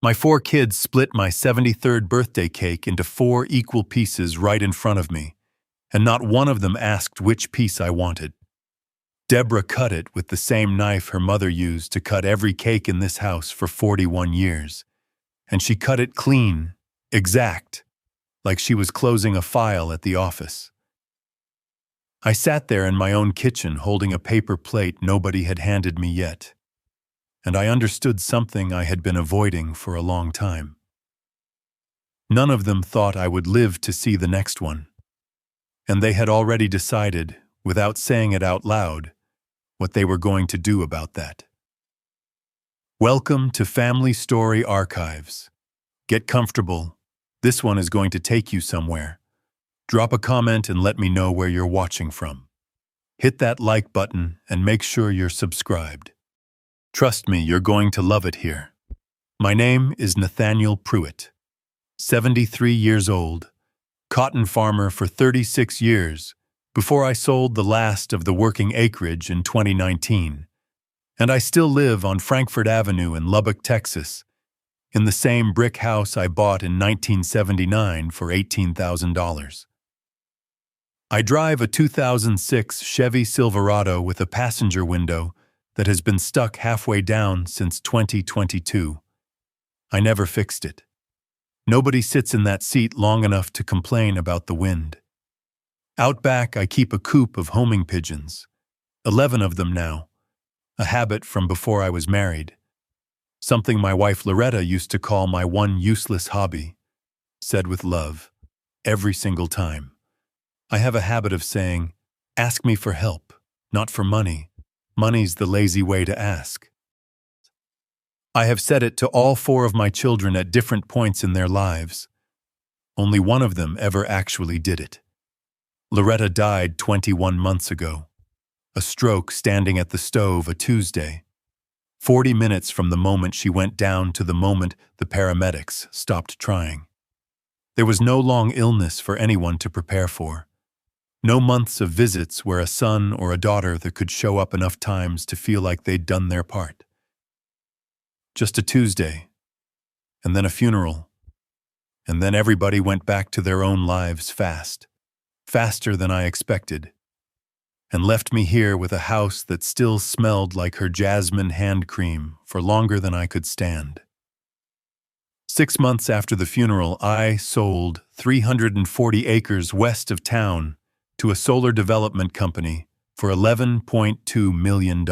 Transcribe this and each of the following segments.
My 4 kids split my 73rd birthday cake into 4 equal pieces right in front of me, and not one of them asked which piece I wanted. Deborah cut it with the same knife her mother used to cut every cake in this house for 41 years. And she cut it clean, exact, like she was closing a file at the office. I sat there in my own kitchen holding a paper plate nobody had handed me yet, and I understood something I had been avoiding for a long time. None of them thought I would live to see the next one, and they had already decided, without saying it out loud, what they were going to do about that. Welcome to Family Story Archives. Get comfortable. This one is going to take you somewhere. Drop a comment and let me know where you're watching from. Hit that like button and make sure you're subscribed. Trust me, you're going to love it here. My name is Nathaniel Pruitt, 73 years old, cotton farmer for 36 years before I sold the last of the working acreage in 2019, and I still live on Frankfurt Avenue in Lubbock, Texas, in the same brick house I bought in 1979 for $18,000. I drive a 2006 Chevy Silverado with a passenger window that has been stuck halfway down since 2022. I never fixed it. Nobody sits in that seat long enough to complain about the wind. Out back, I keep a coop of homing pigeons, 11 of them now, a habit from before I was married, something my wife Loretta used to call my one useless hobby, said with love, every single time. I have a habit of saying, ask me for help, not for money. Money's the lazy way to ask. I have said it to all 4 of my children at different points in their lives. Only one of them ever actually did it. Loretta died 21 months ago. A stroke standing at the stove a Tuesday. 40 minutes from the moment she went down to the moment the paramedics stopped trying. There was no long illness for anyone to prepare for. No months of visits where a son or a daughter that could show up enough times to feel like they'd done their part. Just a Tuesday, and then a funeral, and then everybody went back to their own lives fast, faster than I expected, and left me here with a house that still smelled like her jasmine hand cream for longer than I could stand. 6 months after the funeral, I sold 340 acres west of town to a solar development company for $11.2 million.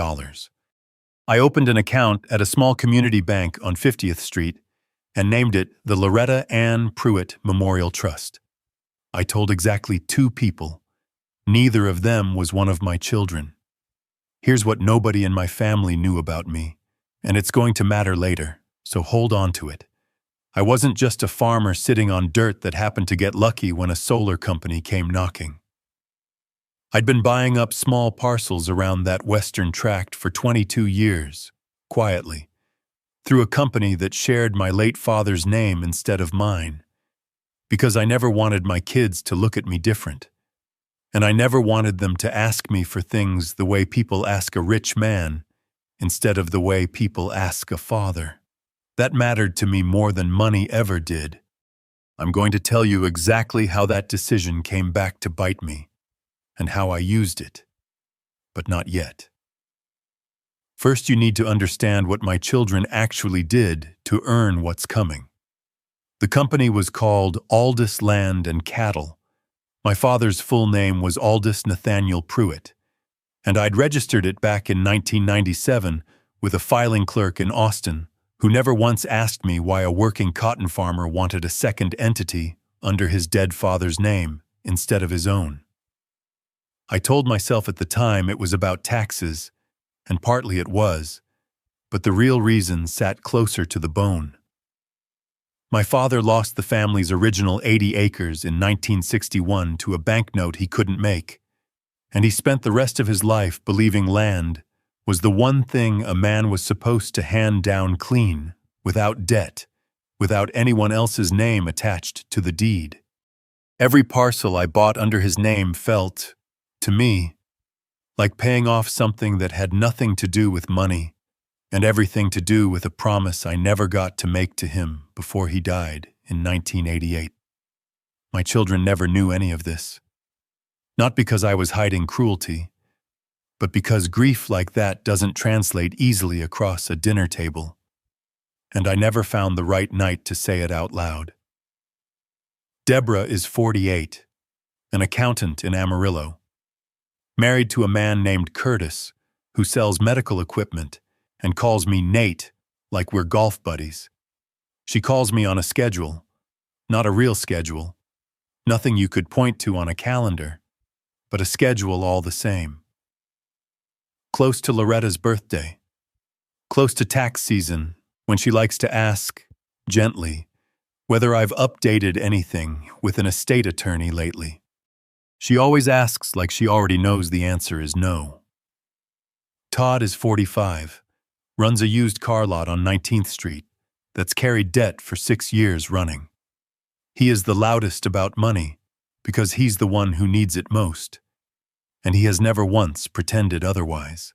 I opened an account at a small community bank on 50th Street and named it the Loretta Ann Pruitt Memorial Trust. I told exactly 2 people. Neither of them was one of my children. Here's what nobody in my family knew about me, and it's going to matter later, so hold on to it. I wasn't just a farmer sitting on dirt that happened to get lucky when a solar company came knocking. I'd been buying up small parcels around that western tract for 22 years, quietly, through a company that shared my late father's name instead of mine, because I never wanted my kids to look at me different, and I never wanted them to ask me for things the way people ask a rich man instead of the way people ask a father. That mattered to me more than money ever did. I'm going to tell you exactly how that decision came back to bite me, and how I used it, but not yet. First, you need to understand what my children actually did to earn what's coming. The company was called Aldous Land and Cattle. My father's full name was Aldous Nathaniel Pruitt, and I'd registered it back in 1997 with a filing clerk in Austin who never once asked me why a working cotton farmer wanted a second entity under his dead father's name instead of his own. I told myself at the time it was about taxes, and partly it was, but the real reason sat closer to the bone. My father lost the family's original 80 acres in 1961 to a banknote he couldn't make, and he spent the rest of his life believing land was the one thing a man was supposed to hand down clean, without debt, without anyone else's name attached to the deed. Every parcel I bought under his name felt, to me, like paying off something that had nothing to do with money, and everything to do with a promise I never got to make to him before he died in 1988. My children never knew any of this. Not because I was hiding cruelty, but because grief like that doesn't translate easily across a dinner table, and I never found the right night to say it out loud. Deborah is 48, an accountant in Amarillo, married to a man named Curtis who sells medical equipment and calls me Nate like we're golf buddies. She calls me on a schedule, not a real schedule, nothing you could point to on a calendar, but a schedule all the same. Close to Loretta's birthday, close to tax season, when she likes to ask, gently, whether I've updated anything with an estate attorney lately. She always asks like she already knows the answer is no. Todd is 45, runs a used car lot on 19th Street that's carried debt for 6 years running. He is the loudest about money because he's the one who needs it most, and he has never once pretended otherwise.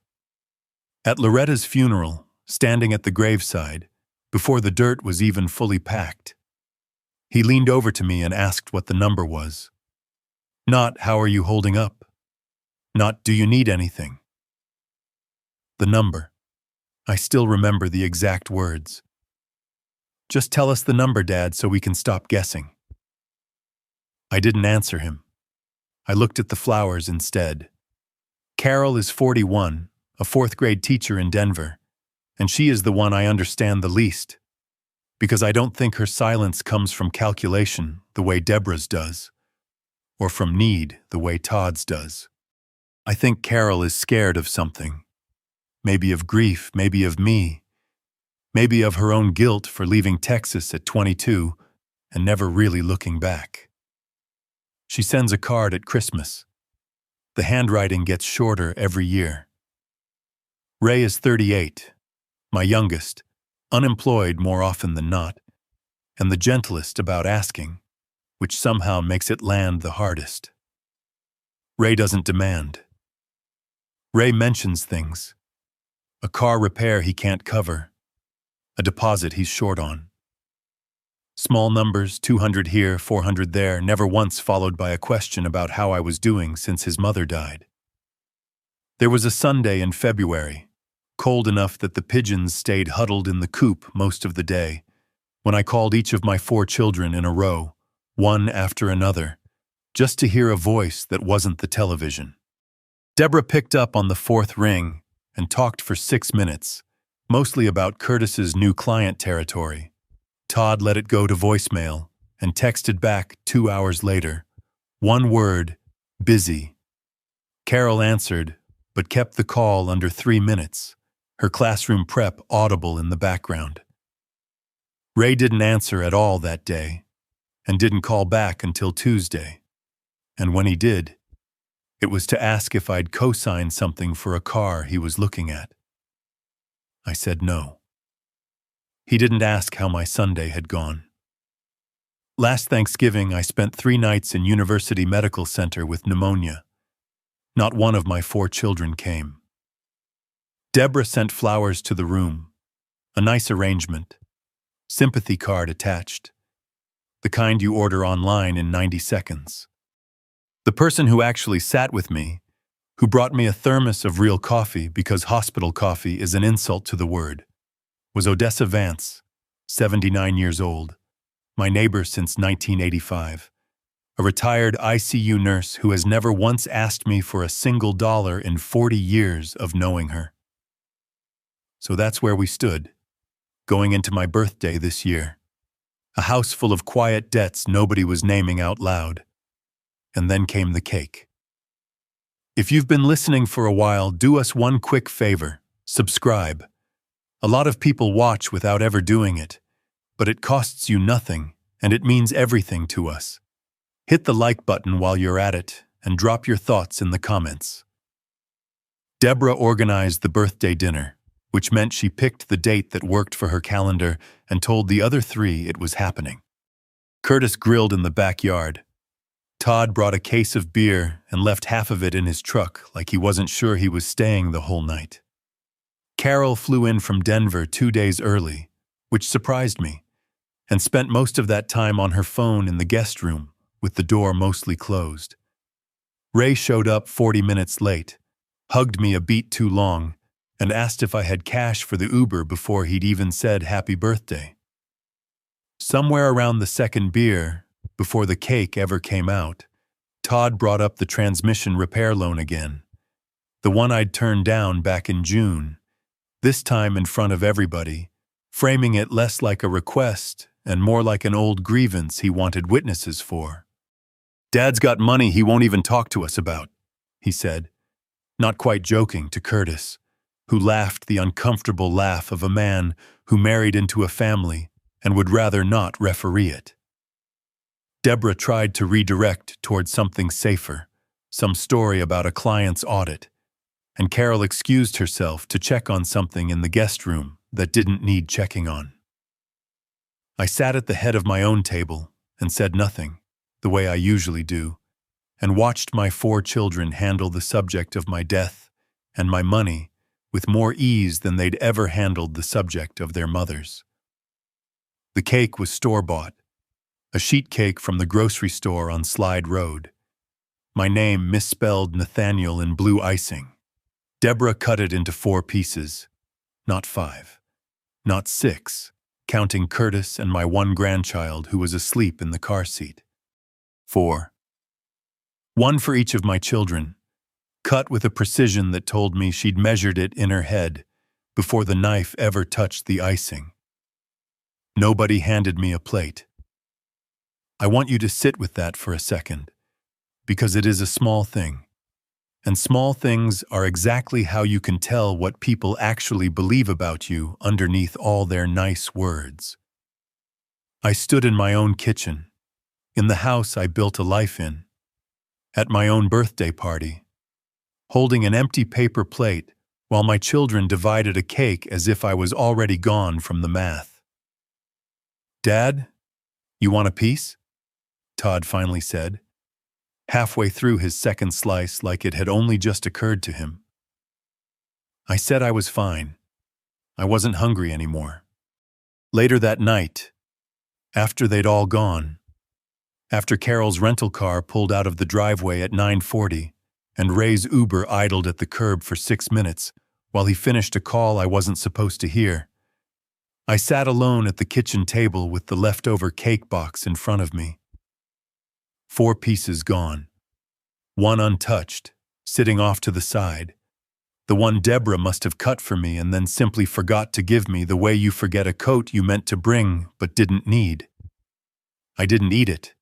At Loretta's funeral, standing at the graveside, before the dirt was even fully packed, he leaned over to me and asked what the number was. Not, how are you holding up? Not, do you need anything? The number. I still remember the exact words. Just tell us the number, Dad, so we can stop guessing. I didn't answer him. I looked at the flowers instead. Carol is 41, a 4th grade teacher in Denver, and she is the one I understand the least, because I don't think her silence comes from calculation the way Deborah's does, or from need the way Todd's does. I think Carol is scared of something, maybe of grief, maybe of me, maybe of her own guilt for leaving Texas at 22 and never really looking back. She sends a card at Christmas. The handwriting gets shorter every year. Ray is 38, my youngest, unemployed more often than not, and the gentlest about asking, which somehow makes it land the hardest. Ray doesn't demand. Ray mentions things. A car repair he can't cover, a deposit he's short on. Small numbers, 200 here, 400 there, never once followed by a question about how I was doing since his mother died. There was a Sunday in February, cold enough that the pigeons stayed huddled in the coop most of the day, when I called each of my 4 children in a row, one after another, just to hear a voice that wasn't the television. Deborah picked up on the 4th ring and talked for 6 minutes, mostly about Curtis's new client territory. Todd let it go to voicemail and texted back 2 hours later. One word, busy. Carol answered, but kept the call under 3 minutes, her classroom prep audible in the background. Ray didn't answer at all that day, and didn't call back until Tuesday. And when he did, it was to ask if I'd co-signed something for a car he was looking at. I said no. He didn't ask how my Sunday had gone. Last Thanksgiving, I spent 3 nights in University Medical Center with pneumonia. Not one of my 4 children came. Deborah sent flowers to the room, a nice arrangement, sympathy card attached, the kind you order online in 90 seconds. The person who actually sat with me, who brought me a thermos of real coffee because hospital coffee is an insult to the word, was Odessa Vance, 79 years old, my neighbor since 1985, a retired ICU nurse who has never once asked me for a single dollar in 40 years of knowing her. So that's where we stood, going into my birthday this year. A house full of quiet debts nobody was naming out loud. And then came the cake. If you've been listening for a while, do us one quick favor, subscribe. A lot of people watch without ever doing it, but it costs you nothing, and it means everything to us. Hit the like button while you're at it, and drop your thoughts in the comments. Deborah organized the birthday dinner, which meant she picked the date that worked for her calendar and told the other 3 it was happening. Curtis grilled in the backyard. Todd brought a case of beer and left half of it in his truck like he wasn't sure he was staying the whole night. Carol flew in from Denver 2 days early, which surprised me, and spent most of that time on her phone in the guest room, with the door mostly closed. Ray showed up 40 minutes late, hugged me a beat too long, and asked if I had cash for the Uber before he'd even said happy birthday. Somewhere around the second beer, before the cake ever came out, Todd brought up the transmission repair loan again, the one I'd turned down back in June, this time in front of everybody, framing it less like a request and more like an old grievance he wanted witnesses for. "Dad's got money he won't even talk to us about," he said, not quite joking to Curtis, who laughed the uncomfortable laugh of a man who married into a family and would rather not referee it. Deborah tried to redirect towards something safer, some story about a client's audit, and Carol excused herself to check on something in the guest room that didn't need checking on. I sat at the head of my own table and said nothing, the way I usually do, and watched my 4 children handle the subject of my death and my money with more ease than they'd ever handled the subject of their mothers. The cake was store-bought, a sheet cake from the grocery store on Slide Road. My name misspelled Nathaniel in blue icing. Deborah cut it into 4 pieces, not 5, not 6, counting Curtis and my 1 grandchild who was asleep in the car seat. 4. 1 for each of my children, cut with a precision that told me she'd measured it in her head before the knife ever touched the icing. Nobody handed me a plate. I want you to sit with that for a second, because it is a small thing, and small things are exactly how you can tell what people actually believe about you underneath all their nice words. I stood in my own kitchen, in the house I built a life in, at my own birthday party, holding an empty paper plate while my children divided a cake as if I was already gone from the math. "Dad, you want a piece?" Todd finally said, halfway through his second slice like it had only just occurred to him. I said I was fine. I wasn't hungry anymore. Later that night, after they'd all gone, after Carol's rental car pulled out of the driveway at 9:40 and Ray's Uber idled at the curb for 6 minutes while he finished a call I wasn't supposed to hear, I sat alone at the kitchen table with the leftover cake box in front of me. 4 pieces gone. 1 untouched, sitting off to the side. The one Deborah must have cut for me and then simply forgot to give me, the way you forget a coat you meant to bring but didn't need. I didn't eat it.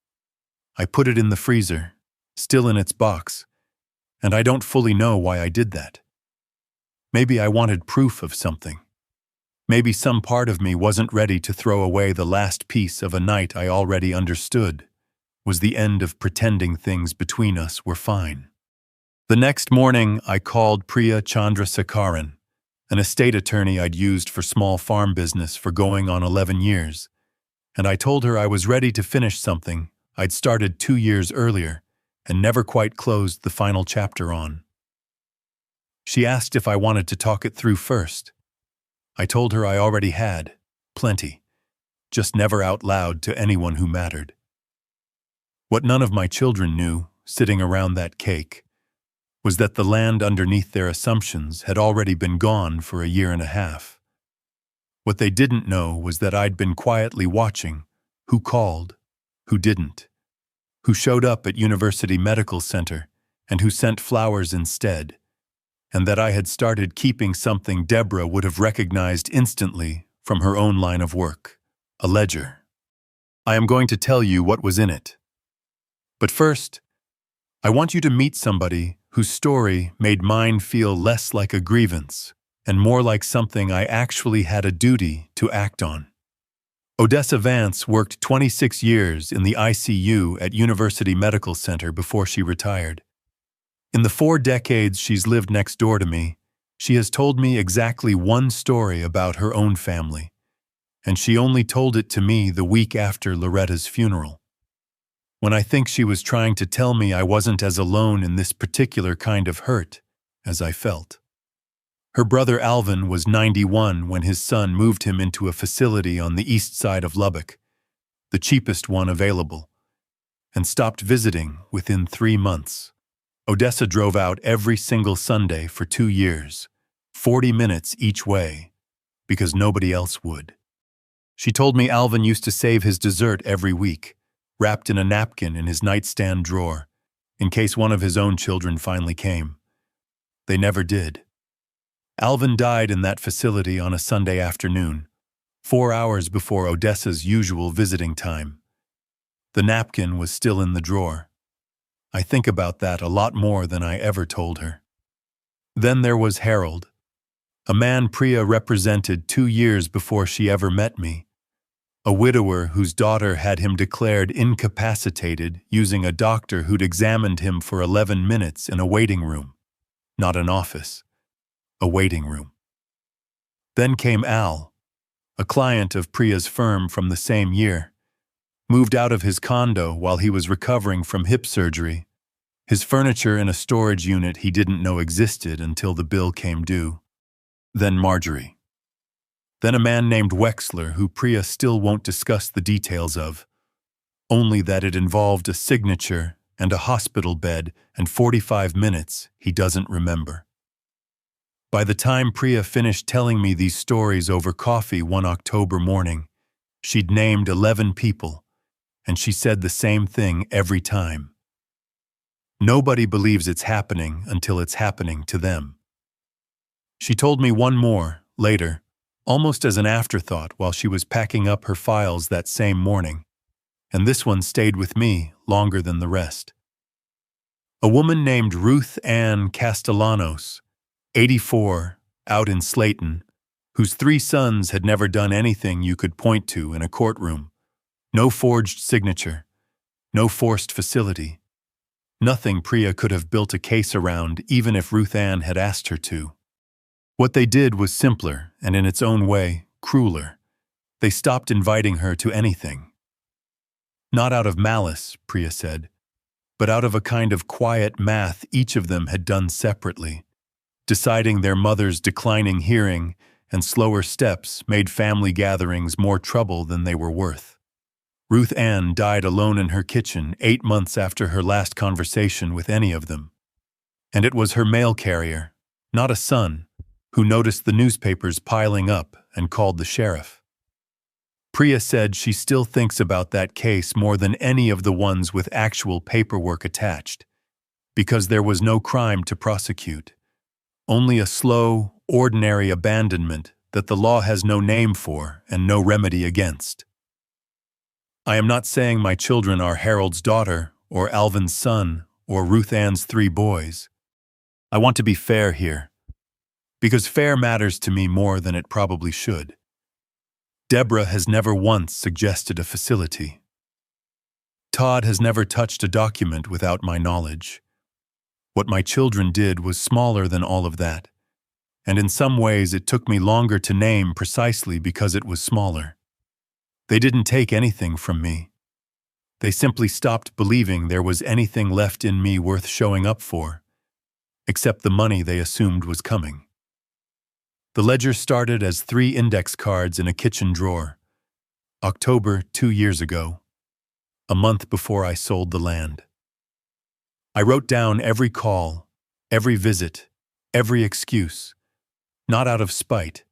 I put it in the freezer, still in its box, and I don't fully know why I did that. Maybe I wanted proof of something. Maybe some part of me wasn't ready to throw away the last piece of a night I already understood was the end of pretending things between us were fine. The next morning, I called Priya Chandrasekaran, an estate attorney I'd used for small farm business for going on 11 years, and I told her I was ready to finish something I'd started 2 years earlier and never quite closed the final chapter on. She asked if I wanted to talk it through first. I told her I already had, plenty, just never out loud to anyone who mattered. What none of my children knew, sitting around that cake, was that the land underneath their assumptions had already been gone for a year and a half. What they didn't know was that I'd been quietly watching who called, who didn't, who showed up at University Medical Center and who sent flowers instead, and that I had started keeping something Deborah would have recognized instantly from her own line of work, a ledger. I am going to tell you what was in it. But first, I want you to meet somebody whose story made mine feel less like a grievance and more like something I actually had a duty to act on. Odessa Vance worked 26 years in the ICU at University Medical Center before she retired. In the 4 decades she's lived next door to me, she has told me exactly one story about her own family, and she only told it to me the week after Loretta's funeral. When I think she was trying to tell me I wasn't as alone in this particular kind of hurt as I felt. Her brother Alvin was 91 when his son moved him into a facility on the east side of Lubbock, the cheapest one available, and stopped visiting within 3 months. Odessa drove out every single Sunday for 2 years, 40 minutes each way, because nobody else would. She told me Alvin used to save his dessert every week, wrapped in a napkin in his nightstand drawer, in case one of his own children finally came. They never did. Alvin died in that facility on a Sunday afternoon, 4 hours before Odessa's usual visiting time. The napkin was still in the drawer. I think about that a lot more than I ever told her. Then there was Harold, a man Priya represented 2 years before she ever met me, a widower whose daughter had him declared incapacitated using a doctor who'd examined him for 11 minutes in a waiting room, not an office, a waiting room. Then came Al, a client of Priya's firm from the same year, moved out of his condo while he was recovering from hip surgery, his furniture in a storage unit he didn't know existed until the bill came due. Then Marjorie. Then a man named Wexler who Priya still won't discuss the details of, only that it involved a signature and a hospital bed and 45 minutes he doesn't remember. By the time Priya finished telling me these stories over coffee one October morning, she'd named 11 people, and she said the same thing every time. Nobody believes it's happening until it's happening to them. She told me one more, later, almost as an afterthought while she was packing up her files that same morning, and this one stayed with me longer than the rest. A woman named Ruth Ann Castellanos, 84, out in Slayton, whose 3 sons had never done anything you could point to in a courtroom. No forged signature, no forced facility. Nothing Priya could have built a case around even if Ruth Ann had asked her to. What they did was simpler and in its own way, crueler. They stopped inviting her to anything. Not out of malice, Priya said, but out of a kind of quiet math each of them had done separately, deciding their mother's declining hearing and slower steps made family gatherings more trouble than they were worth. Ruth Ann died alone in her kitchen 8 months after her last conversation with any of them. And it was her mail carrier, not a son, who noticed the newspapers piling up and called the sheriff. Priya said she still thinks about that case more than any of the ones with actual paperwork attached, because there was no crime to prosecute, only a slow, ordinary abandonment that the law has no name for and no remedy against. I am not saying my children are Harold's daughter or Alvin's son or Ruth Ann's 3 boys. I want to be fair here, because fair matters to me more than it probably should. Deborah has never once suggested a facility. Todd has never touched a document without my knowledge. What my children did was smaller than all of that, and in some ways it took me longer to name precisely because it was smaller. They didn't take anything from me. They simply stopped believing there was anything left in me worth showing up for, except the money they assumed was coming. The ledger started as 3 index cards in a kitchen drawer. October 2 years ago, a month before I sold the land. I wrote down every call, every visit, every excuse, not out of spite,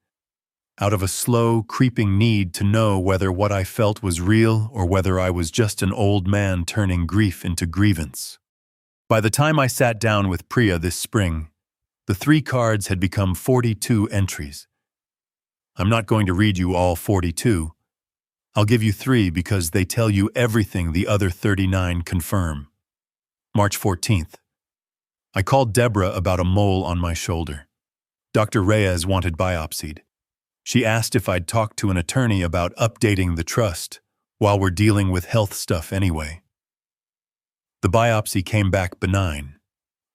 out of a slow, creeping need to know whether what I felt was real or whether I was just an old man turning grief into grievance. By the time I sat down with Priya this spring, the 3 cards had become 42 entries. I'm not going to read you all 42. I'll give you 3 because they tell you everything the other 39 confirm. March 14th. I called Deborah about a mole on my shoulder. Dr. Reyes wanted biopsied. She asked if I'd talk to an attorney about updating the trust while we're dealing with health stuff anyway. The biopsy came back benign.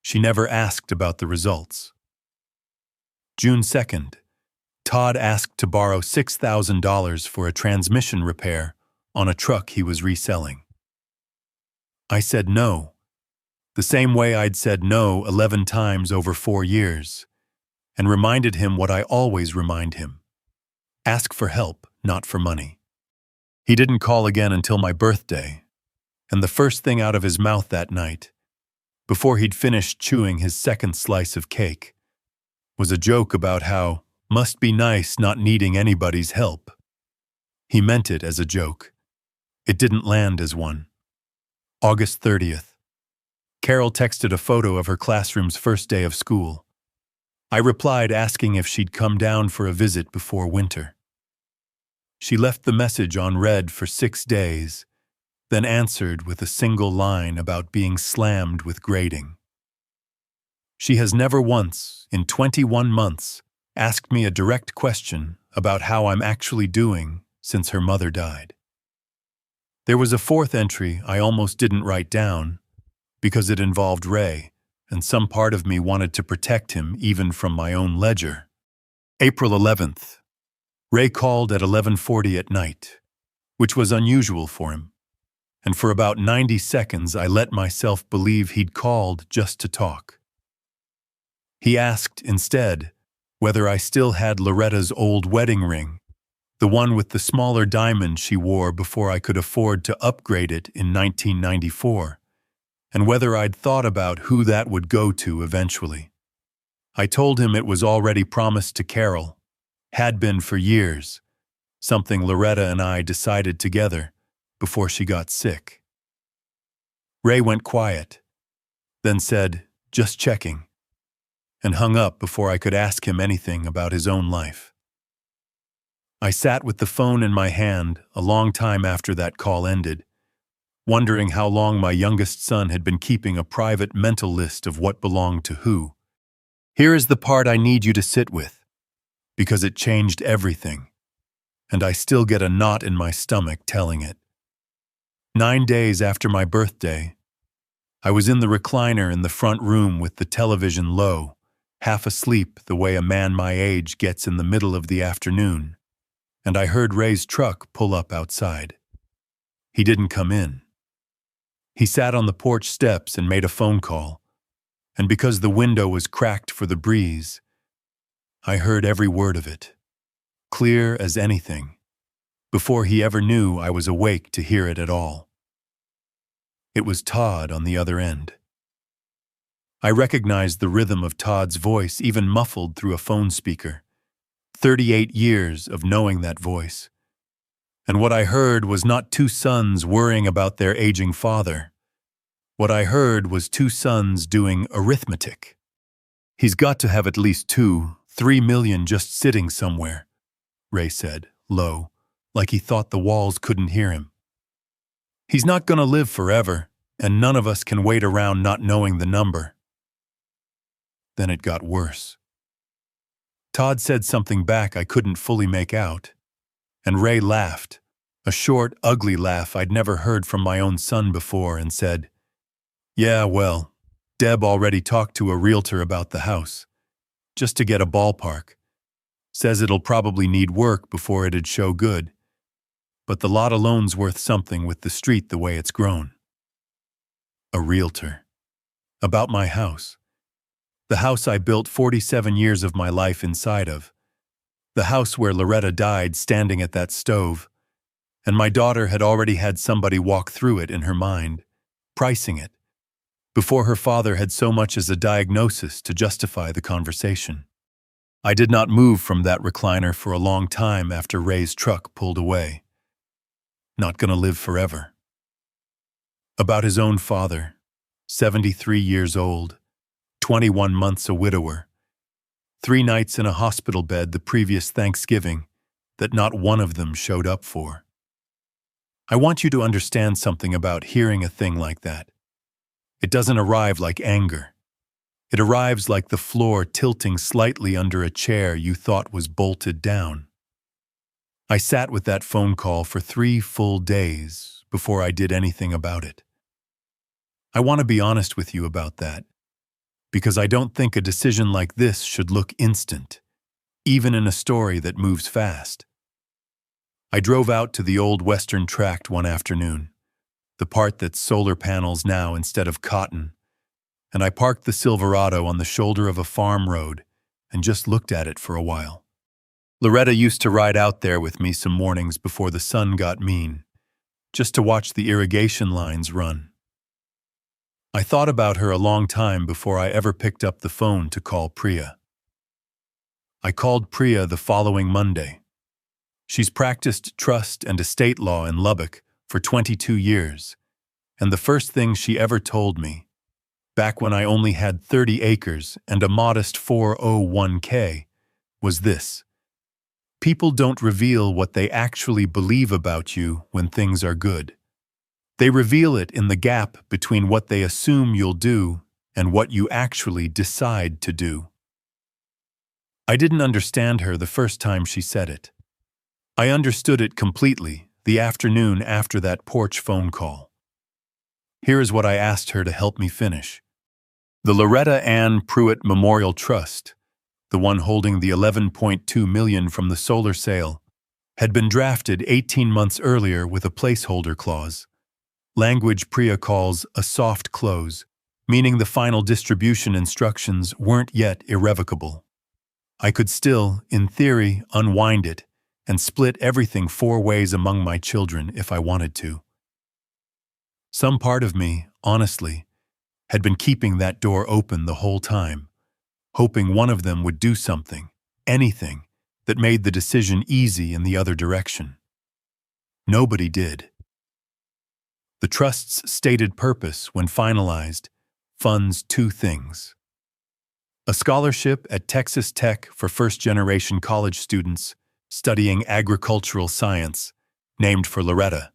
She never asked about the results. June 2nd. Todd asked to borrow $6,000 for a transmission repair on a truck he was reselling. I said no, the same way I'd said no 11 times over 4 years, and reminded him what I always remind him. Ask for help, not for money. He didn't call again until my birthday, and the first thing out of his mouth that night, before he'd finished chewing his second slice of cake, was a joke about how must be nice not needing anybody's help. He meant it as a joke. It didn't land as one. August 30th. Carol texted a photo of her classroom's first day of school. I replied asking if she'd come down for a visit before winter. She left the message on read for 6 days, then answered with a single line about being slammed with grading. She has never once, in 21 months, asked me a direct question about how I'm actually doing since her mother died. There was a fourth entry I almost didn't write down because it involved Ray, and some part of me wanted to protect him even from my own ledger. April 11th. Ray called at 11:40 at night, which was unusual for him, and for about 90 seconds I let myself believe he'd called just to talk. He asked, instead, whether I still had Loretta's old wedding ring, the one with the smaller diamond she wore before I could afford to upgrade it in 1994, and whether I'd thought about who that would go to eventually. I told him it was already promised to Carol, had been for years, something Loretta and I decided together before she got sick. Ray went quiet, then said, "Just checking," and hung up before I could ask him anything about his own life. I sat with the phone in my hand a long time after that call ended, wondering how long my youngest son had been keeping a private mental list of what belonged to who. Here is the part I need you to sit with, because it changed everything, and I still get a knot in my stomach telling it. 9 days after my birthday, I was in the recliner in the front room with the television low, half asleep the way a man my age gets in the middle of the afternoon, and I heard Ray's truck pull up outside. He didn't come in. He sat on the porch steps and made a phone call, and because the window was cracked for the breeze, I heard every word of it, clear as anything, before he ever knew I was awake to hear it at all. It was Todd on the other end. I recognized the rhythm of Todd's voice, even muffled through a phone speaker. 38 years of knowing that voice. And what I heard was not two sons worrying about their aging father. What I heard was two sons doing arithmetic. He's got to have at least 2-3 million just sitting somewhere, Ray said, low, like he thought the walls couldn't hear him. He's not gonna live forever, and none of us can wait around not knowing the number. Then it got worse. Todd said something back I couldn't fully make out, and Ray laughed, a short, ugly laugh I'd never heard from my own son before, and said, "Yeah, well, Deb already talked to a realtor about the house, just to get a ballpark. Says it'll probably need work before it'd show good, but the lot alone's worth something with the street the way it's grown." A realtor. About my house. The house I built 47 years of my life inside of. The house where Loretta died standing at that stove, and my daughter had already had somebody walk through it in her mind, pricing it, before her father had so much as a diagnosis to justify the conversation. I did not move from that recliner for a long time after Ray's truck pulled away. Not gonna live forever. About his own father, 73 years old, 21 months a widower, 3 nights in a hospital bed the previous Thanksgiving that not one of them showed up for. I want you to understand something about hearing a thing like that. It doesn't arrive like anger. It arrives like the floor tilting slightly under a chair you thought was bolted down. I sat with that phone call for 3 full days before I did anything about it. I want to be honest with you about that, because I don't think a decision like this should look instant, even in a story that moves fast. I drove out to the old western tract one afternoon, the part that's solar panels now instead of cotton, and I parked the Silverado on the shoulder of a farm road and just looked at it for a while. Loretta used to ride out there with me some mornings before the sun got mean, just to watch the irrigation lines run. I thought about her a long time before I ever picked up the phone to call Priya. I called Priya the following Monday. She's practiced trust and estate law in Lubbock for 22 years, and the first thing she ever told me, back when I only had 30 acres and a modest 401k, was this: people don't reveal what they actually believe about you when things are good. They reveal it in the gap between what they assume you'll do and what you actually decide to do. I didn't understand her the first time she said it. I understood it completely the afternoon after that porch phone call. Here is what I asked her to help me finish. The Loretta Ann Pruitt Memorial Trust, the one holding the $11.2 million from the solar sale, had been drafted 18 months earlier with a placeholder clause, language Priya calls a soft close, meaning the final distribution instructions weren't yet irrevocable. I could still, in theory, unwind it and split everything 4 ways among my children if I wanted to. Some part of me, honestly, had been keeping that door open the whole time, hoping one of them would do something, anything, that made the decision easy in the other direction. Nobody did. The trust's stated purpose, when finalized, funds 2 things: a scholarship at Texas Tech for first-generation college students studying agricultural science, named for Loretta,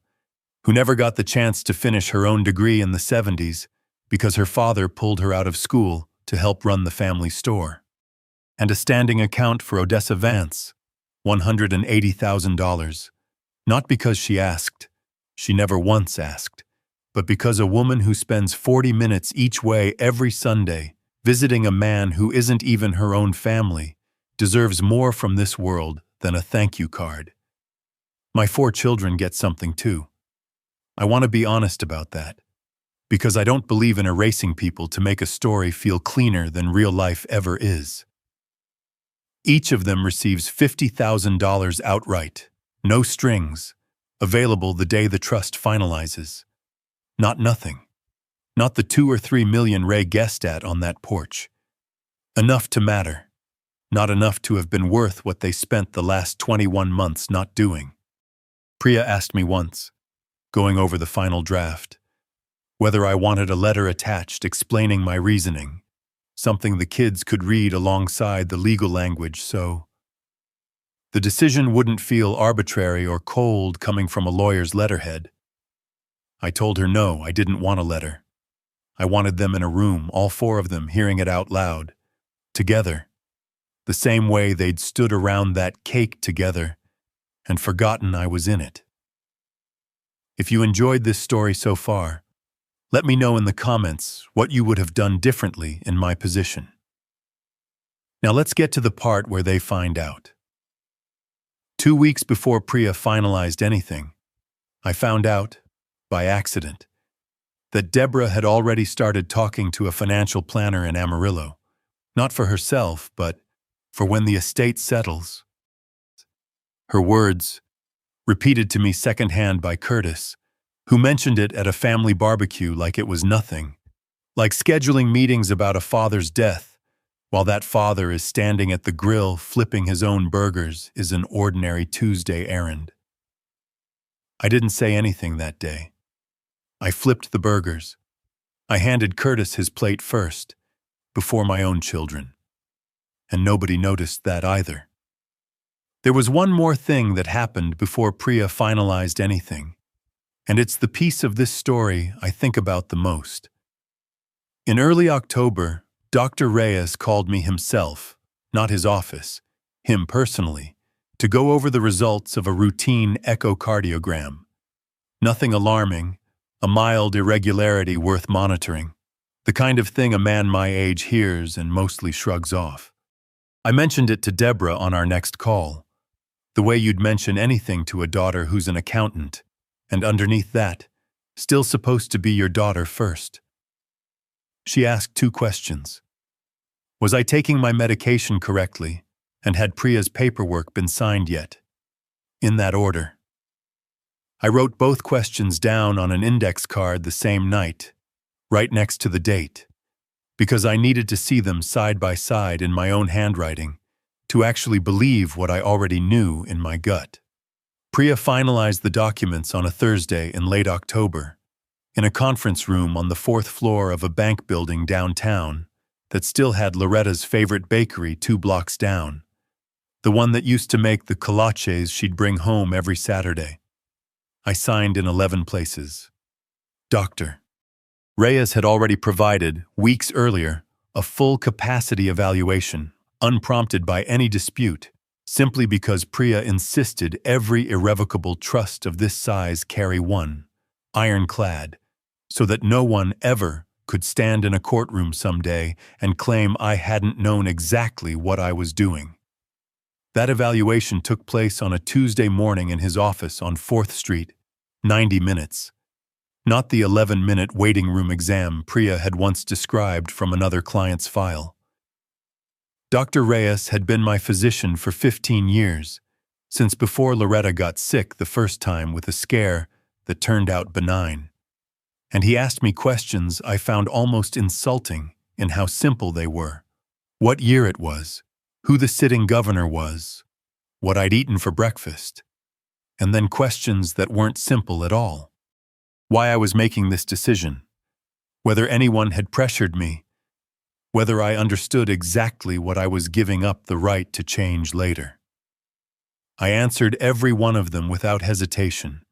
who never got the chance to finish her own degree in the 70s because her father pulled her out of school to help run the family store, and a standing account for Odessa Vance, $180,000, not because she asked, she never once asked, but because a woman who spends 40 minutes each way every Sunday visiting a man who isn't even her own family deserves more from this world than a thank you card. My 4 children get something too. I want to be honest about that, because I don't believe in erasing people to make a story feel cleaner than real life ever is. Each of them receives $50,000 outright, no strings, available the day the trust finalizes. Not nothing. Not the 2 or 3 million Ray guessed at on that porch. Enough to matter. Not enough to have been worth what they spent the last 21 months not doing. Priya asked me once, going over the final draft, whether I wanted a letter attached explaining my reasoning, something the kids could read alongside the legal language so the decision wouldn't feel arbitrary or cold coming from a lawyer's letterhead. I told her no, I didn't want a letter. I wanted them in a room, all 4 of them, hearing it out loud, together, the same way they'd stood around that cake together and forgotten I was in it. If you enjoyed this story so far, let me know in the comments what you would have done differently in my position. Now let's get to the part where they find out. 2 weeks before Priya finalized anything, I found out, by accident, that Deborah had already started talking to a financial planner in Amarillo, not for herself, but for when the estate settles. Her words, repeated to me secondhand by Curtis, who mentioned it at a family barbecue like it was nothing, like scheduling meetings about a father's death, while that father is standing at the grill flipping his own burgers, is an ordinary Tuesday errand. I didn't say anything that day. I flipped the burgers. I handed Curtis his plate first, before my own children. And nobody noticed that either. There was one more thing that happened before Priya finalized anything, and it's the piece of this story I think about the most. In early October, Dr. Reyes called me himself, not his office, him personally, to go over the results of a routine echocardiogram. Nothing alarming, a mild irregularity worth monitoring, the kind of thing a man my age hears and mostly shrugs off. I mentioned it to Deborah on our next call, the way you'd mention anything to a daughter who's an accountant, and underneath that, still supposed to be your daughter first. She asked 2 questions. Was I taking my medication correctly, and had Priya's paperwork been signed yet? In that order. I wrote both questions down on an index card the same night, right next to the date, because I needed to see them side by side in my own handwriting to actually believe what I already knew in my gut. Priya finalized the documents on a Thursday in late October, in a conference room on the 4th floor of a bank building downtown that still had Loretta's favorite bakery 2 blocks down, the one that used to make the kolaches she'd bring home every Saturday. I signed in 11 places. Dr. Reyes had already provided, weeks earlier, a full capacity evaluation, unprompted by any dispute, simply because Priya insisted every irrevocable trust of this size carry one, ironclad, so that no one ever could stand in a courtroom someday and claim I hadn't known exactly what I was doing. That evaluation took place on a Tuesday morning in his office on 4th Street, 90 minutes. Not the 11-minute waiting room exam Priya had once described from another client's file. Dr. Reyes had been my physician for 15 years, since before Loretta got sick the first time with a scare that turned out benign. And he asked me questions I found almost insulting in how simple they were. What year it was, who the sitting governor was, what I'd eaten for breakfast, and then questions that weren't simple at all. Why I was making this decision, whether anyone had pressured me, whether I understood exactly what I was giving up the right to change later. I answered every one of them without hesitation,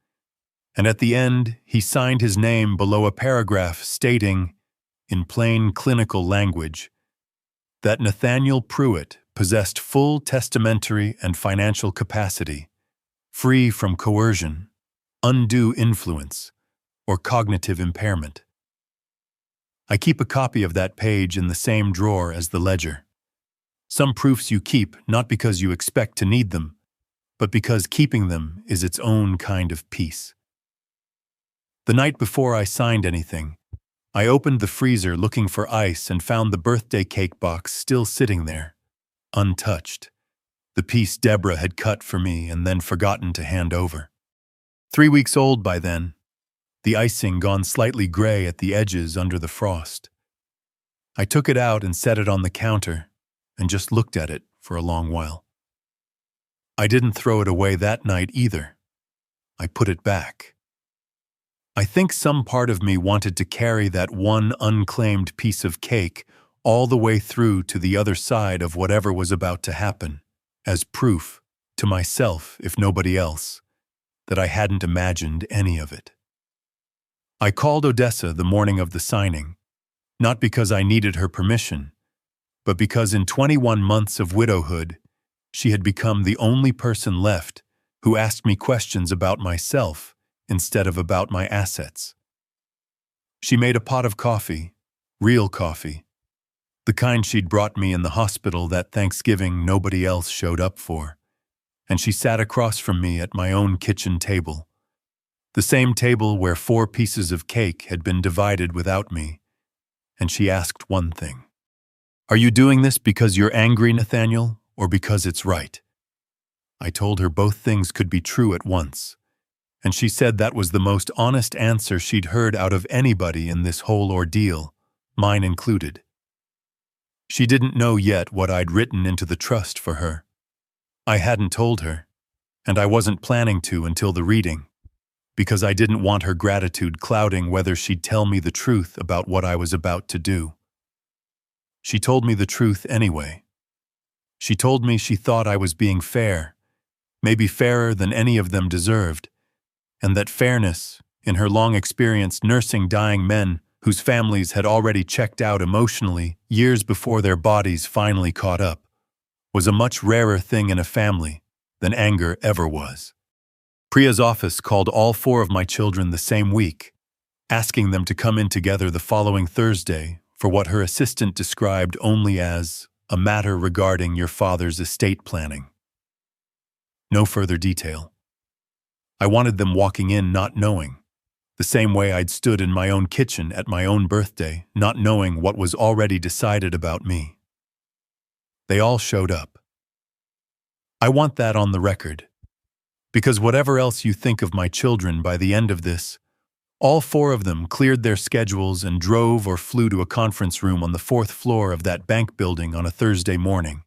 and at the end he signed his name below a paragraph stating, in plain clinical language, that Nathaniel Pruitt possessed full testamentary and financial capacity, free from coercion, undue influence, or cognitive impairment. I keep a copy of that page in the same drawer as the ledger. Some proofs you keep not because you expect to need them, but because keeping them is its own kind of peace. The night before I signed anything, I opened the freezer looking for ice and found the birthday cake box still sitting there, untouched, the piece Deborah had cut for me and then forgotten to hand over. 3 weeks old by then, the icing gone slightly gray at the edges under the frost. I took it out and set it on the counter and just looked at it for a long while. I didn't throw it away that night either. I put it back. I think some part of me wanted to carry that one unclaimed piece of cake all the way through to the other side of whatever was about to happen, as proof, to myself if nobody else, that I hadn't imagined any of it. I called Odessa the morning of the signing, not because I needed her permission, but because in 21 months of widowhood, she had become the only person left who asked me questions about myself instead of about my assets. She made a pot of coffee, real coffee, the kind she'd brought me in the hospital that Thanksgiving nobody else showed up for, and she sat across from me at my own kitchen table, the same table where 4 pieces of cake had been divided without me, and she asked one thing. "Are you doing this because you're angry, Nathaniel, or because it's right?" I told her both things could be true at once, and she said that was the most honest answer she'd heard out of anybody in this whole ordeal, mine included. She didn't know yet what I'd written into the trust for her. I hadn't told her, and I wasn't planning to until the reading, because I didn't want her gratitude clouding whether she'd tell me the truth about what I was about to do. She told me the truth anyway. She told me she thought I was being fair, maybe fairer than any of them deserved, and that fairness, in her long experience nursing dying men whose families had already checked out emotionally years before their bodies finally caught up, was a much rarer thing in a family than anger ever was. Priya's office called all 4 of my children the same week, asking them to come in together the following Thursday for what her assistant described only as a matter regarding your father's estate planning. No further detail. I wanted them walking in not knowing, the same way I'd stood in my own kitchen at my own birthday, not knowing what was already decided about me. They all showed up. I want that on the record. Because whatever else you think of my children by the end of this, all four of them cleared their schedules and drove or flew to a conference room on the fourth floor of that bank building on a Thursday morning,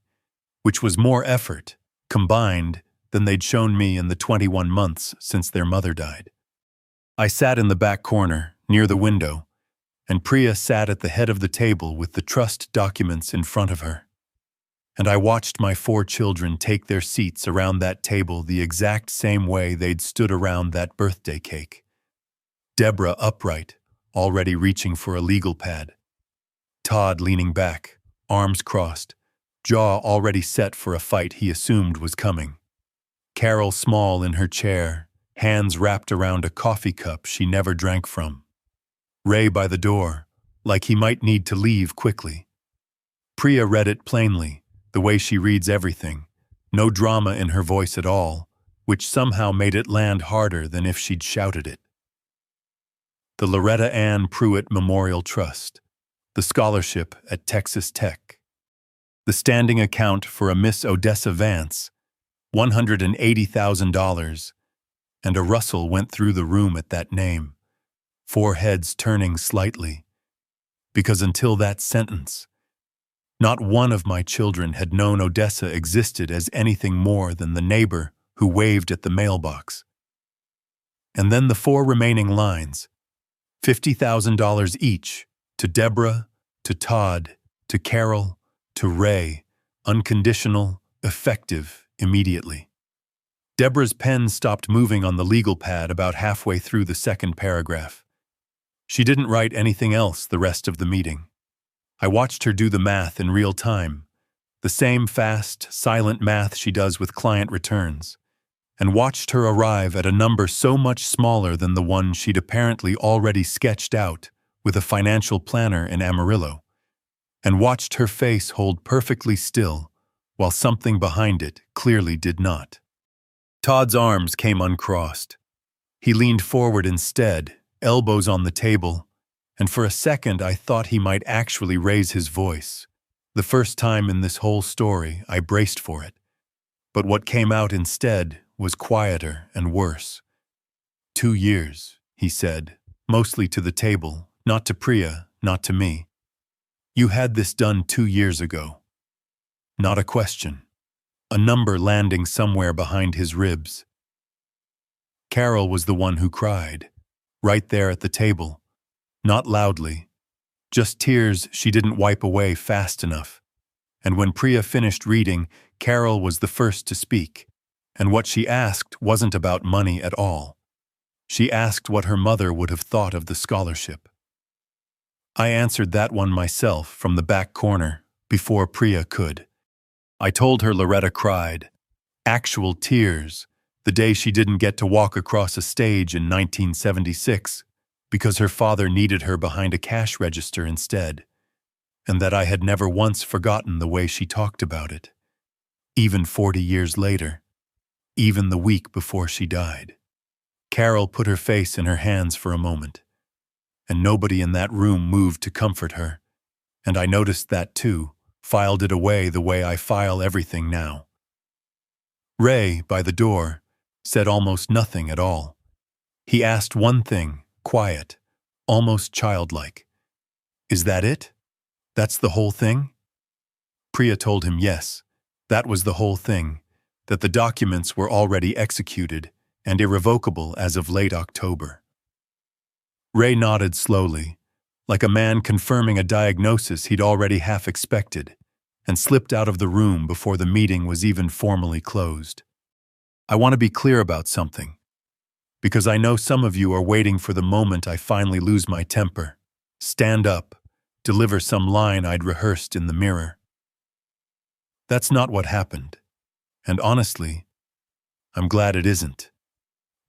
which was more effort, combined, than they'd shown me in the 21 months since their mother died. I sat in the back corner, near the window, and Priya sat at the head of the table with the trust documents in front of her. And I watched my four children take their seats around that table the exact same way they'd stood around that birthday cake. Deborah upright, already reaching for a legal pad. Todd leaning back, arms crossed, jaw already set for a fight he assumed was coming. Carol small in her chair, hands wrapped around a coffee cup she never drank from. Ray by the door, like he might need to leave quickly. Priya read it plainly, the way she reads everything, no drama in her voice at all, which somehow made it land harder than if she'd shouted it. The Loretta Ann Pruitt Memorial Trust, the scholarship at Texas Tech, the standing account for a Miss Odessa Vance, $180,000, and a rustle went through the room at that name, four heads turning slightly, because until that sentence, not one of my children had known Odessa existed as anything more than the neighbor who waved at the mailbox. And then the four remaining lines, $50,000 each, to Deborah, to Todd, to Carol, to Ray, unconditional, effective, immediately. Deborah's pen stopped moving on the legal pad about halfway through the second paragraph. She didn't write anything else the rest of the meeting. I watched her do the math in real time, the same fast, silent math she does with client returns, and watched her arrive at a number so much smaller than the one she'd apparently already sketched out with a financial planner in Amarillo, and watched her face hold perfectly still while something behind it clearly did not. Todd's arms came uncrossed. He leaned forward instead, elbows on the table, and for a second I thought he might actually raise his voice. The first time in this whole story, I braced for it. But what came out instead was quieter and worse. 2 years, he said, mostly to the table, not to Priya, not to me. You had this done 2 years ago. Not a question. A number landing somewhere behind his ribs. Carol was the one who cried, right there at the table, not loudly, just tears she didn't wipe away fast enough. And when Priya finished reading, Carol was the first to speak, and what she asked wasn't about money at all. She asked what her mother would have thought of the scholarship. I answered that one myself from the back corner, before Priya could. I told her Loretta cried, actual tears, the day she didn't get to walk across a stage in 1976 because her father needed her behind a cash register instead, and that I had never once forgotten the way she talked about it, even 40 years later, even the week before she died. Carol put her face in her hands for a moment, and nobody in that room moved to comfort her, and I noticed that too, filed it away the way I file everything now. Ray, by the door, said almost nothing at all. He asked one thing, quiet, almost childlike. Is that it? That's the whole thing? Priya told him yes, that was the whole thing, that the documents were already executed and irrevocable as of late October. Ray nodded slowly, like a man confirming a diagnosis he'd already half expected, and slipped out of the room before the meeting was even formally closed. I want to be clear about something, because I know some of you are waiting for the moment I finally lose my temper, stand up, deliver some line I'd rehearsed in the mirror. That's not what happened, and honestly, I'm glad it isn't,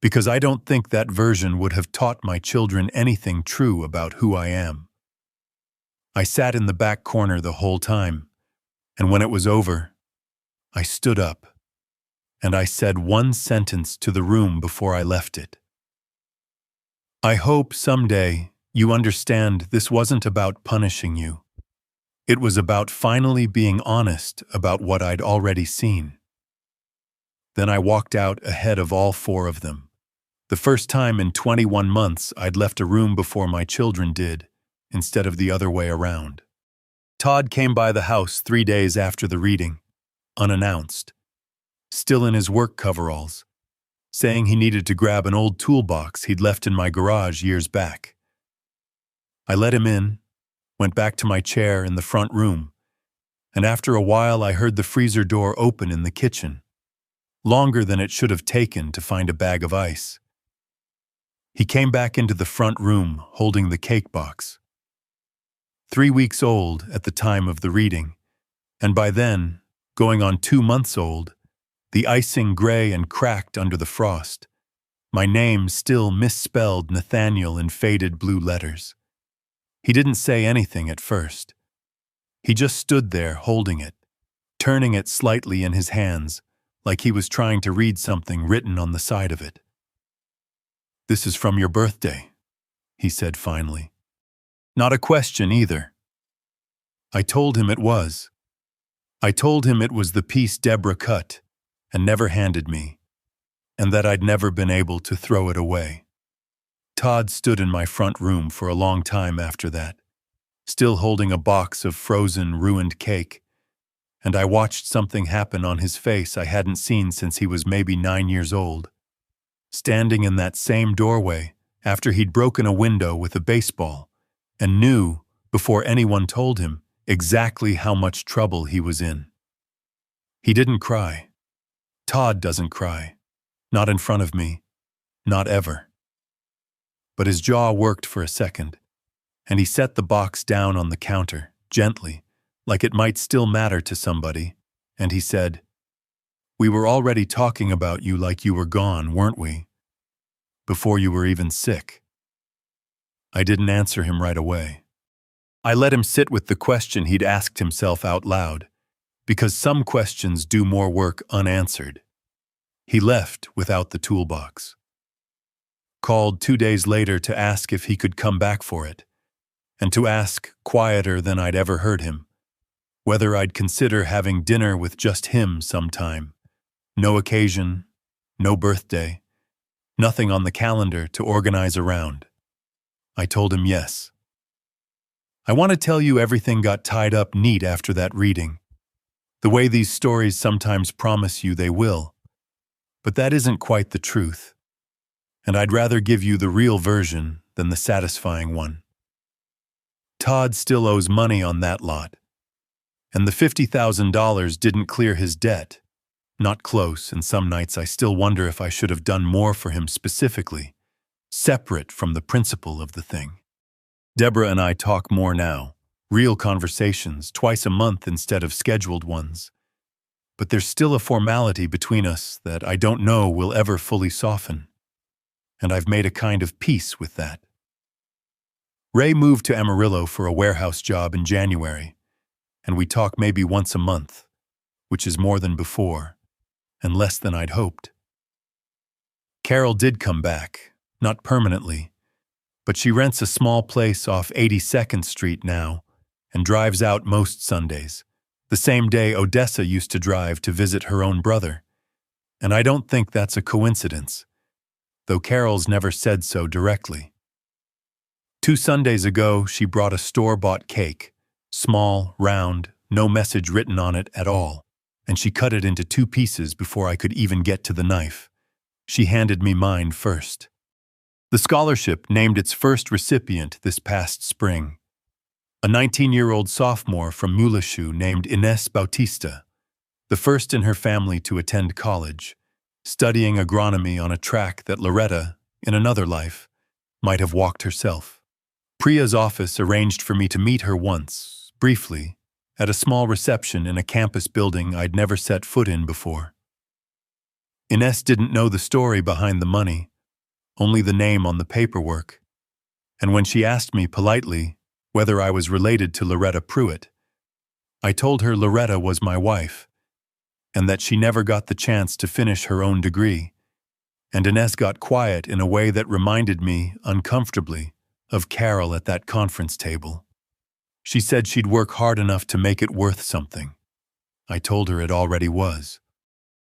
because I don't think that version would have taught my children anything true about who I am. I sat in the back corner the whole time, and when it was over, I stood up, and I said one sentence to the room before I left it. I hope someday you understand this wasn't about punishing you. It was about finally being honest about what I'd already seen. Then I walked out ahead of all four of them. The first time in 21 months I'd left a room before my children did, instead of the other way around. Todd came by the house 3 days after the reading, unannounced, still in his work coveralls, saying he needed to grab an old toolbox he'd left in my garage years back. I let him in, went back to my chair in the front room, and after a while I heard the freezer door open in the kitchen, longer than it should have taken to find a bag of ice. He came back into the front room holding the cake box. 3 weeks old at the time of the reading, and by then, going on 2 months old, the icing gray and cracked under the frost, my name still misspelled Nathaniel in faded blue letters. He didn't say anything at first. He just stood there holding it, turning it slightly in his hands, like he was trying to read something written on the side of it. "This is from your birthday," he said finally. Not a question either. I told him it was. I told him it was the piece Deborah cut and never handed me, and that I'd never been able to throw it away. Todd stood in my front room for a long time after that, still holding a box of frozen, ruined cake, and I watched something happen on his face I hadn't seen since he was maybe 9 years old. Standing in that same doorway after he'd broken a window with a baseball and knew, before anyone told him, exactly how much trouble he was in. He didn't cry. Todd doesn't cry. Not in front of me. Not ever. But his jaw worked for a second, and he set the box down on the counter, gently, like it might still matter to somebody, and he said, "We were already talking about you like you were gone, weren't we? Before you were even sick." I didn't answer him right away. I let him sit with the question he'd asked himself out loud, because some questions do more work unanswered. He left without the toolbox. Called 2 days later to ask if he could come back for it, and to ask, quieter than I'd ever heard him, whether I'd consider having dinner with just him sometime. No occasion, no birthday, nothing on the calendar to organize around. I told him yes. I want to tell you everything got tied up neat after that reading, the way these stories sometimes promise you they will, but that isn't quite the truth, and I'd rather give you the real version than the satisfying one. Todd still owes money on that lot, and the $50,000 didn't clear his debt. Not close, and some nights I still wonder if I should have done more for him specifically, separate from the principle of the thing. Deborah and I talk more now, real conversations, twice a month instead of scheduled ones. But there's still a formality between us that I don't know will ever fully soften, and I've made a kind of peace with that. Ray moved to Amarillo for a warehouse job in January, and we talk maybe once a month, which is more than before, and less than I'd hoped. Carol did come back, not permanently, but she rents a small place off 82nd Street now and drives out most Sundays, the same day Odessa used to drive to visit her own brother. And I don't think that's a coincidence, though Carol's never said so directly. 2 Sundays ago, she brought a store-bought cake, small, round, no message written on it at all, and she cut it into 2 pieces before I could even get to the knife. She handed me mine first. The scholarship named its first recipient this past spring, a 19-year-old sophomore from Muleshoe named Ines Bautista, the first in her family to attend college, studying agronomy on a track that Loretta, in another life, might have walked herself. Priya's office arranged for me to meet her once, briefly, at a small reception in a campus building I'd never set foot in before. Ines didn't know the story behind the money, only the name on the paperwork, and when she asked me politely whether I was related to Loretta Pruitt, I told her Loretta was my wife, and that she never got the chance to finish her own degree, and Ines got quiet in a way that reminded me, uncomfortably, of Carol at that conference table. She said she'd work hard enough to make it worth something. I told her it already was.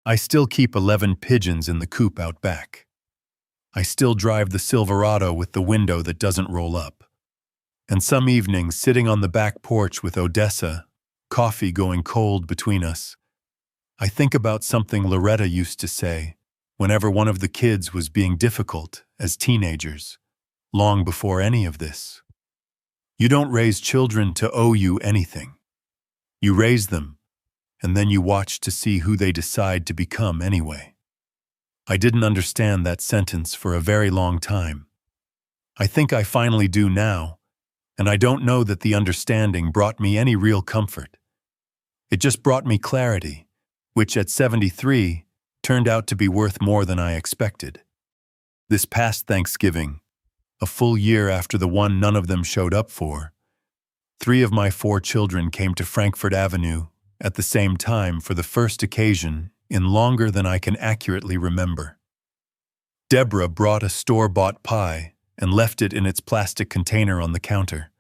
I still keep 11 pigeons in the coop out back. I still drive the Silverado with the window that doesn't roll up. And some evenings, sitting on the back porch with Odessa, coffee going cold between us, I think about something Loretta used to say whenever one of the kids was being difficult as teenagers, long before any of this. You don't raise children to owe you anything. You raise them, and then you watch to see who they decide to become anyway. I didn't understand that sentence for a very long time. I think I finally do now, and I don't know that the understanding brought me any real comfort. It just brought me clarity, which at 73 turned out to be worth more than I expected. This past Thanksgiving, a full year after the one none of them showed up for, 3 of my 4 children came to Frankfurt Avenue at the same time for the first occasion in longer than I can accurately remember. Deborah brought a store-bought pie and left it in its plastic container on the counter,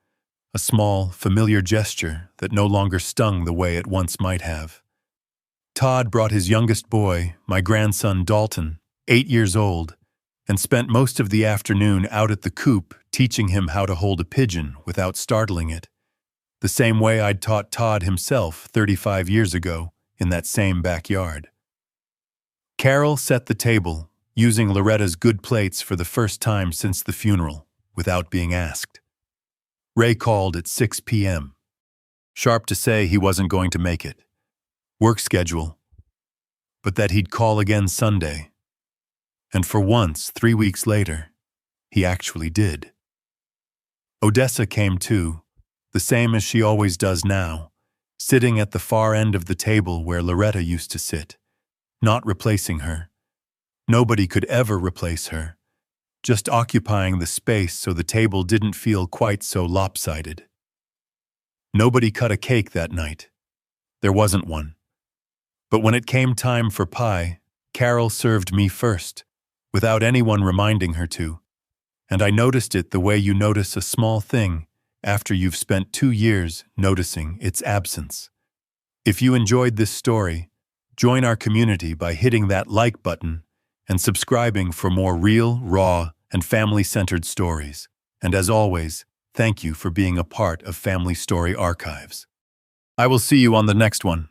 a small, familiar gesture that no longer stung the way it once might have. Todd brought his youngest boy, my grandson Dalton, 8 years old, and spent most of the afternoon out at the coop teaching him how to hold a pigeon without startling it, the same way I'd taught Todd himself 35 years ago in that same backyard. Carol set the table, using Loretta's good plates for the first time since the funeral, without being asked. Ray called at 6 p.m., sharp to say he wasn't going to make it. Work schedule, but that he'd call again Sunday. And for once, 3 weeks later, he actually did. Odessa came too, the same as she always does now, sitting at the far end of the table where Loretta used to sit, not replacing her. Nobody could ever replace her, just occupying the space so the table didn't feel quite so lopsided. Nobody cut a cake that night. There wasn't one. But when it came time for pie, Carol served me first, without anyone reminding her to, and I noticed it the way you notice a small thing after you've spent 2 years noticing its absence. If you enjoyed this story, join our community by hitting that like button and subscribing for more real, raw, and family-centered stories. And as always, thank you for being a part of Family Story Archives. I will see you on the next one.